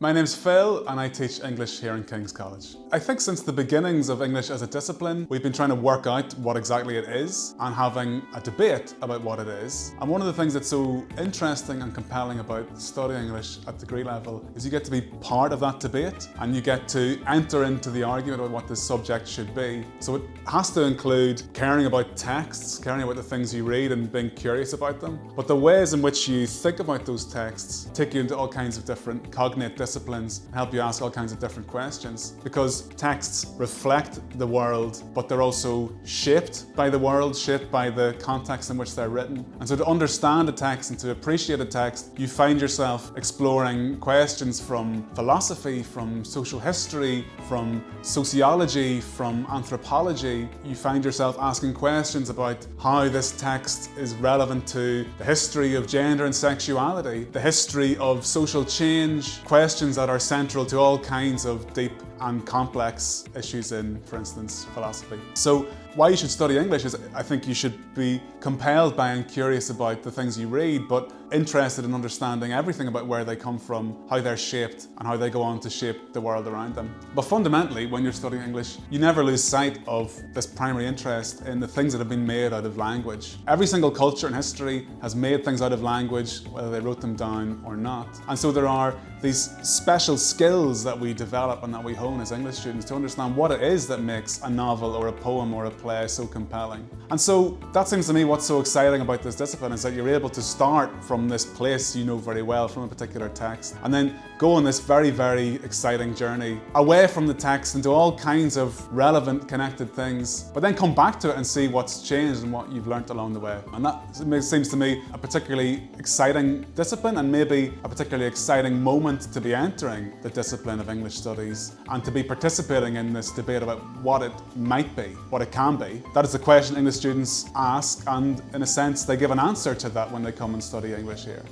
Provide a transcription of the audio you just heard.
My name's Phil and I teach English here in King's College. I think since the beginnings of English as a discipline, we've been trying to work out what exactly it is and having a debate about what it is. And one of the things that's so interesting and compelling about studying English at degree level is you get to be part of that debate and you get to enter into the argument about what this subject should be. So it has to include caring about texts, caring about the things you read and being curious about them. But the ways in which you think about those texts take you into all kinds of different cognate disciplines and help you ask all kinds of different questions. Because texts reflect the world, but they're also shaped by the world, shaped by the context in which they're written. And so to understand a text and to appreciate a text, you find yourself exploring questions from philosophy, from social history, from sociology, from anthropology. You find yourself asking questions about how this text is relevant to the history of gender and sexuality, the history of social change, questions that are central to all kinds of deep and complex issues in, for instance, philosophy. So why you should study English is I think you should be compelled by and curious about the things you read, but interested in understanding everything about where they come from, how they're shaped, and how they go on to shape the world around them. But fundamentally, when you're studying English, you never lose sight of this primary interest in the things that have been made out of language. Every single culture in history has made things out of language, whether they wrote them down or not. And so there are these special skills that we develop and that we hone as English students to understand what it is that makes a novel or a poem or a play so compelling. And so that seems to me what's so exciting about this discipline is that you're able to start from this place you know very well, from a particular text, and then go on this very, very exciting journey away from the text into all kinds of relevant, connected things, but then come back to it and see what's changed and what you've learnt along the way. And that seems to me a particularly exciting discipline and maybe a particularly exciting moment to be entering the discipline of English studies and to be participating in this debate about what it might be, what it can be. That is the question English students ask, and in a sense they give an answer to that when they come and study English here.